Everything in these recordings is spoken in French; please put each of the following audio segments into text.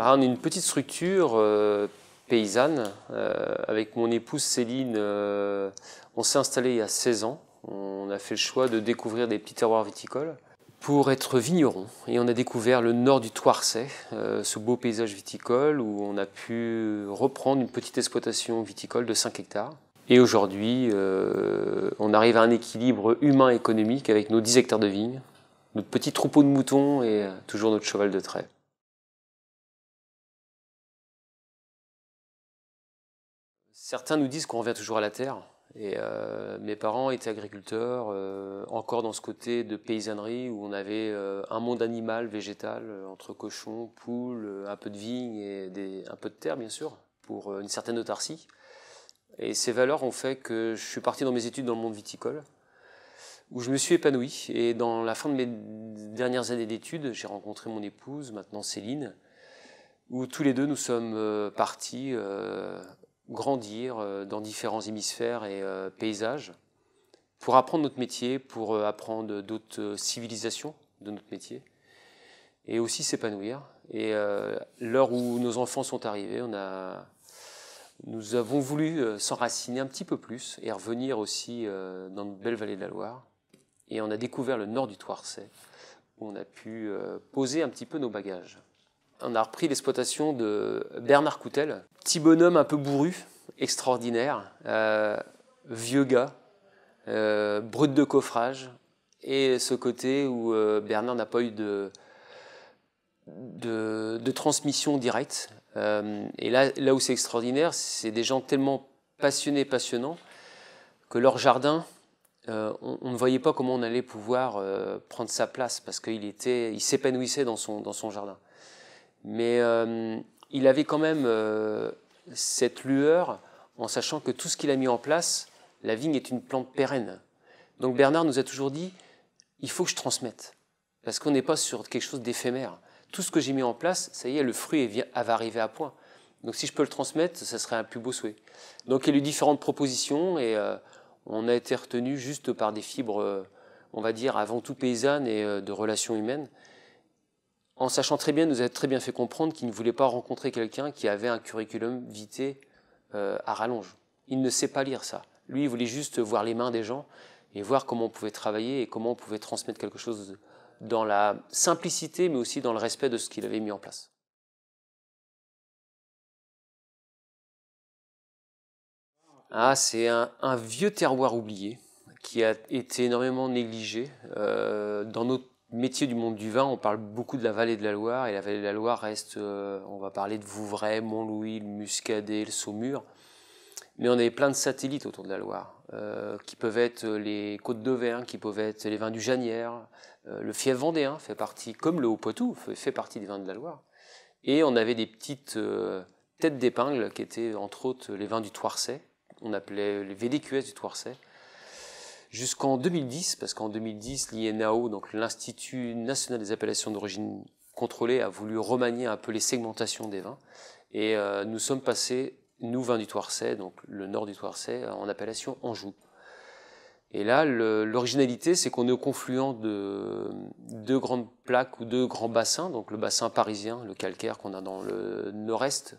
Alors, on est une petite structure paysanne. Avec mon épouse Céline, on s'est installé il y a 16 ans. On a fait le choix de découvrir des petits terroirs viticoles pour être vigneron. Et on a découvert le nord du Thouarcet, ce beau paysage viticole où on a pu reprendre une petite exploitation viticole de 5 hectares. Et aujourd'hui, on arrive à un équilibre humain-économique avec nos 10 hectares de vignes, notre petit troupeau de moutons et toujours notre cheval de trait. Certains nous disent qu'on revient toujours à la terre. Et mes parents étaient agriculteurs, encore dans ce côté de paysannerie où on avait un monde animal, végétal, entre cochons, poules, un peu de vigne et un peu de terre bien sûr, pour une certaine autarcie. Et ces valeurs ont fait que je suis parti dans mes études dans le monde viticole, où je me suis épanoui. Et dans la fin de mes dernières années d'études, j'ai rencontré mon épouse, maintenant Céline, où tous les deux nous sommes partis grandir dans différents hémisphères et paysages pour apprendre notre métier, pour apprendre d'autres civilisations de notre métier et aussi s'épanouir. Et l'heure où nos enfants sont arrivés, nous avons voulu s'enraciner un petit peu plus et revenir aussi dans notre belle vallée de la Loire. Et on a découvert le nord du Thouarcet où on a pu poser un petit peu nos bagages. On a repris l'exploitation de Bernard Coutel, petit bonhomme un peu bourru, extraordinaire, vieux gars, brut de coffrage, et ce côté où Bernard n'a pas eu de transmission directe. Et là où c'est extraordinaire, c'est des gens tellement passionnés, passionnants, que leur jardin, on ne voyait pas comment on allait pouvoir prendre sa place, parce qu'il s'épanouissait dans son jardin. Mais il avait quand même cette lueur en sachant que tout ce qu'il a mis en place, la vigne est une plante pérenne. Donc Bernard nous a toujours dit, il faut que je transmette, parce qu'on n'est pas sur quelque chose d'éphémère. Tout ce que j'ai mis en place, ça y est, le fruit va arriver à point. Donc si je peux le transmettre, ça serait un plus beau souhait. Donc il y a eu différentes propositions et on a été retenu juste par des fibres, on va dire, avant tout paysannes et de relations humaines, en sachant très bien, nous a très bien fait comprendre qu'il ne voulait pas rencontrer quelqu'un qui avait un curriculum vitae à rallonge. Il ne sait pas lire ça. Lui, il voulait juste voir les mains des gens et voir comment on pouvait travailler et comment on pouvait transmettre quelque chose dans la simplicité, mais aussi dans le respect de ce qu'il avait mis en place. Ah, c'est un vieux terroir oublié qui a été énormément négligé. Dans notre métier du monde du vin, on parle beaucoup de la vallée de la Loire, et la vallée de la Loire reste, on va parler de Vouvray, Montlouis, le Muscadet, le Saumur, mais on avait plein de satellites autour de la Loire, qui peuvent être les Côtes d'Auvergne, qui peuvent être les vins du Janière, le fief vendéen fait partie, comme le Haut-Poitou, fait partie des vins de la Loire, et on avait des petites têtes d'épingle qui étaient entre autres les vins du Thouarcet, on appelait les VDQS du Thouarcet, jusqu'en 2010, parce qu'en 2010, l'INAO, donc l'Institut national des appellations d'origine contrôlée, a voulu remanier un peu les segmentations des vins. Et nous sommes passés, nous, vins du Thouarcet, donc le nord du Thouarcet, en appellation Anjou. Et là, l'originalité, c'est qu'on est au confluent de deux grandes plaques ou deux grands bassins, donc le bassin parisien, le calcaire qu'on a dans le nord-est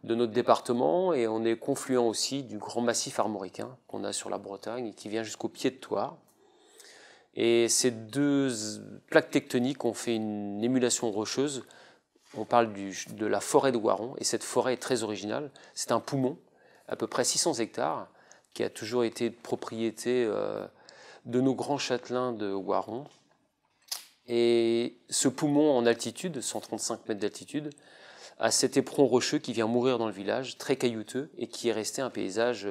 de notre département, et on est confluent aussi du grand massif armoricain qu'on a sur la Bretagne et qui vient jusqu'au pied de Thouars. Et ces deux plaques tectoniques ont fait une émulation rocheuse. On parle de la forêt de Waron, et cette forêt est très originale. C'est un poumon, à peu près 600 hectares, qui a toujours été propriété de nos grands châtelains de Waron. Et ce poumon en altitude, 135 mètres d'altitude, à cet éperon rocheux qui vient mourir dans le village, très caillouteux, et qui est resté un paysage,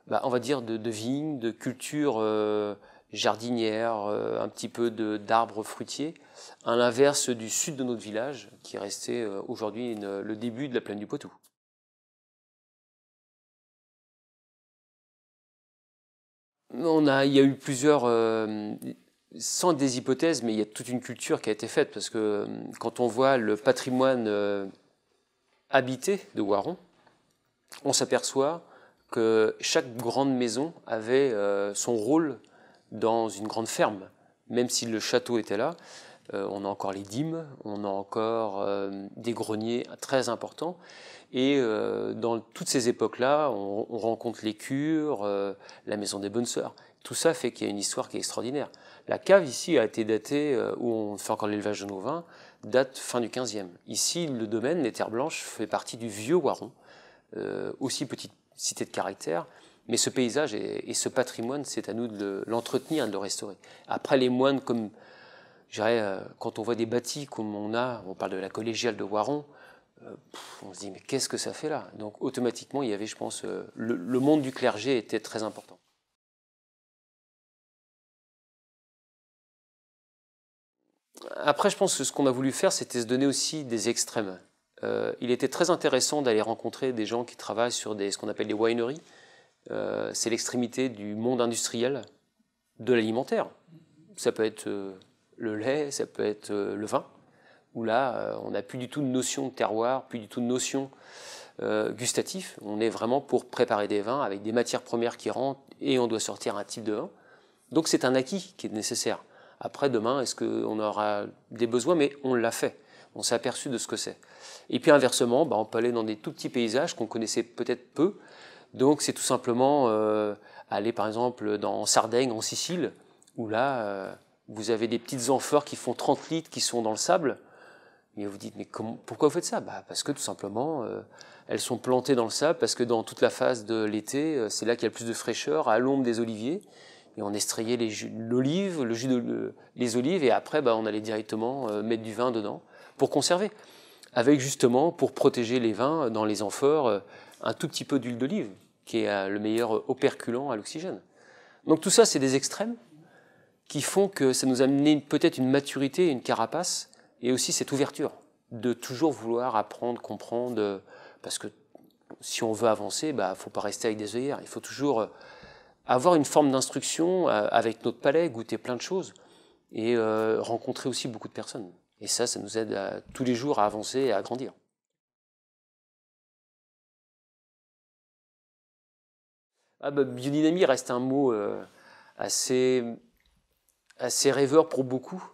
on va dire, de vignes, de cultures jardinières, un petit peu d'arbres fruitiers, à l'inverse du sud de notre village, qui est resté aujourd'hui le début de la plaine du Poitou. Il y a eu plusieurs, sans des hypothèses, mais il y a toute une culture qui a été faite, parce que quand on voit le patrimoine habité de Waron, on s'aperçoit que chaque grande maison avait son rôle dans une grande ferme, même si le château était là. On a encore les dîmes, on a encore des greniers très importants. Et dans toutes ces époques-là, on rencontre les cures, la maison des bonnes sœurs. Tout ça fait qu'il y a une histoire qui est extraordinaire. La cave ici a été datée, où on fait encore l'élevage de nos vins, date fin du 15e. Ici, le domaine, les Terres Blanches, fait partie du vieux Waron, aussi petite cité de caractère, mais ce paysage et ce patrimoine, c'est à nous de l'entretenir et de le restaurer. Après, les moines, comme je dirais, quand on voit des bâtis comme on parle de la collégiale de Waron, on se dit mais qu'est-ce que ça fait là? Donc automatiquement, il y avait, je pense, le monde du clergé était très important. Après, je pense que ce qu'on a voulu faire, c'était se donner aussi des extrêmes. Il était très intéressant d'aller rencontrer des gens qui travaillent sur ce qu'on appelle des wineries. C'est l'extrémité du monde industriel de l'alimentaire. Ça peut être le lait, ça peut être le vin, où là, on n'a plus du tout de notion de terroir, plus du tout de notion gustative. On est vraiment pour préparer des vins avec des matières premières qui rentrent et on doit sortir un type de vin. Donc c'est un acquis qui est nécessaire. Après, demain, est-ce qu'on aura des besoins? Mais on l'a fait. On s'est aperçu de ce que c'est. Et puis inversement, on peut aller dans des tout petits paysages qu'on connaissait peut-être peu. Donc c'est tout simplement aller par exemple en Sardaigne, en Sicile, où là, vous avez des petites amphores qui font 30 litres qui sont dans le sable. Et vous dites, mais pourquoi vous faites ça? Parce que tout simplement, elles sont plantées dans le sable, parce que dans toute la phase de l'été, c'est là qu'il y a le plus de fraîcheur, à l'ombre des oliviers. Et on estrayait l'olive, le jus les olives, et après, on allait directement mettre du vin dedans pour conserver. Avec justement, pour protéger les vins dans les amphores, un tout petit peu d'huile d'olive, qui est le meilleur operculant à l'oxygène. Donc tout ça, c'est des extrêmes qui font que ça nous a amené peut-être une maturité, une carapace, et aussi cette ouverture de toujours vouloir apprendre, comprendre, parce que si on veut avancer, il ne faut pas rester avec des œillères. Il faut toujours avoir une forme d'instruction avec notre palais, goûter plein de choses, et rencontrer aussi beaucoup de personnes. Et ça nous aide tous les jours à avancer et à grandir. Biodynamie reste un mot assez rêveur pour beaucoup.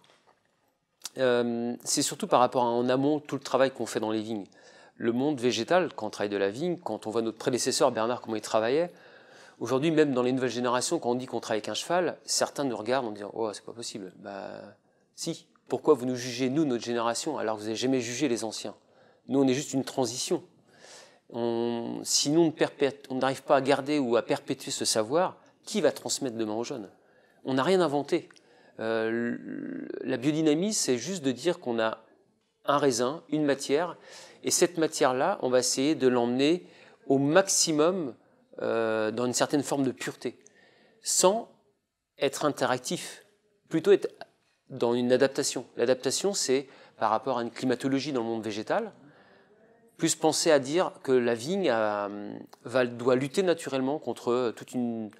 C'est surtout par rapport en amont tout le travail qu'on fait dans les vignes. Le monde végétal, quand on travaille de la vigne, quand on voit notre prédécesseur Bernard comment il travaillait, aujourd'hui même dans les nouvelles générations, quand on dit qu'on travaille avec un cheval, certains nous regardent en disant « Oh, c'est pas possible ». Si, pourquoi vous nous jugez, nous, notre génération, alors que vous n'avez jamais jugé les anciens? Nous, on est juste une transition. Si nous, on n'arrive pas à garder ou à perpétuer ce savoir, qui va transmettre demain aux jeunes? On n'a rien inventé. La biodynamie, c'est juste de dire qu'on a un raisin, une matière, et cette matière-là, on va essayer de l'emmener au maximum dans une certaine forme de pureté, sans être interactif, plutôt être dans une adaptation. L'adaptation, c'est par rapport à une climatologie dans le monde végétal, plus penser à dire que la vigne doit lutter naturellement contre toute une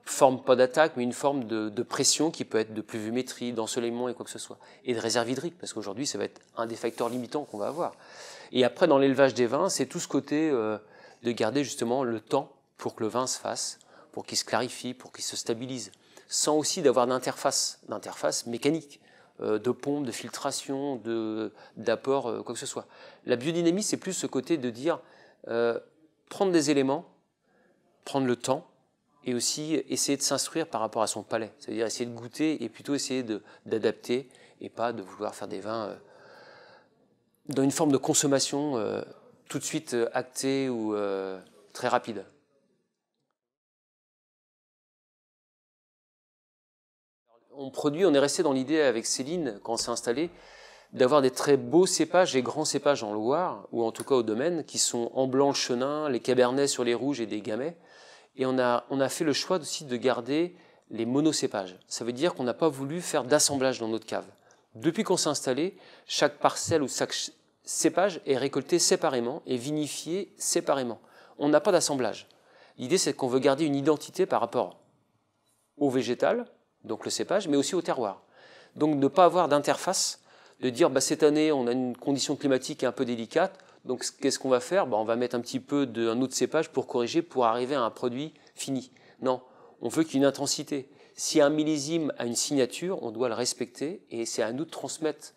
forme, pas d'attaque, mais une forme de pression qui peut être de pluviométrie, d'ensoleillement et quoi que ce soit. Et de réserve hydrique, parce qu'aujourd'hui, ça va être un des facteurs limitants qu'on va avoir. Et après, dans l'élevage des vins, c'est tout ce côté de garder justement le temps pour que le vin se fasse, pour qu'il se clarifie, pour qu'il se stabilise, sans aussi d'avoir d'interface mécanique, de pompe, de filtration, d'apport, quoi que ce soit. La biodynamie, c'est plus ce côté de dire prendre des éléments, prendre le temps, et aussi essayer de s'instruire par rapport à son palais. C'est-à-dire essayer de goûter et plutôt essayer d'adapter et pas de vouloir faire des vins dans une forme de consommation tout de suite actée ou très rapide. On est resté dans l'idée avec Céline, quand on s'est installé, d'avoir des très beaux cépages et grands cépages en Loire, ou en tout cas au domaine, qui sont en blanc le chenin, les cabernets sur les rouges et des gamay. Et on a fait le choix aussi de garder les monocépages. Ça veut dire qu'on n'a pas voulu faire d'assemblage dans notre cave. Depuis qu'on s'est installé, chaque parcelle ou chaque cépage est récolté séparément et vinifié séparément. On n'a pas d'assemblage. L'idée, c'est qu'on veut garder une identité par rapport au végétal, donc le cépage, mais aussi au terroir. Donc ne pas avoir d'interface, de dire cette année, on a une condition climatique un peu délicate, donc qu'est-ce qu'on va faire? On va mettre un petit peu d'un autre cépage pour corriger, pour arriver à un produit fini. Non, on veut qu'il y ait une intensité. si un millésime a une signature, on doit le respecter et c'est à nous de transmettre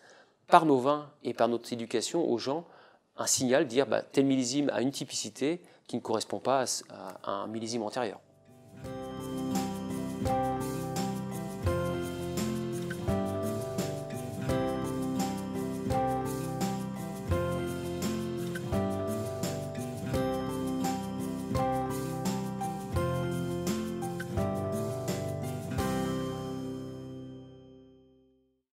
par nos vins et par notre éducation aux gens un signal, dire tel millésime a une typicité qui ne correspond pas à un millésime antérieur.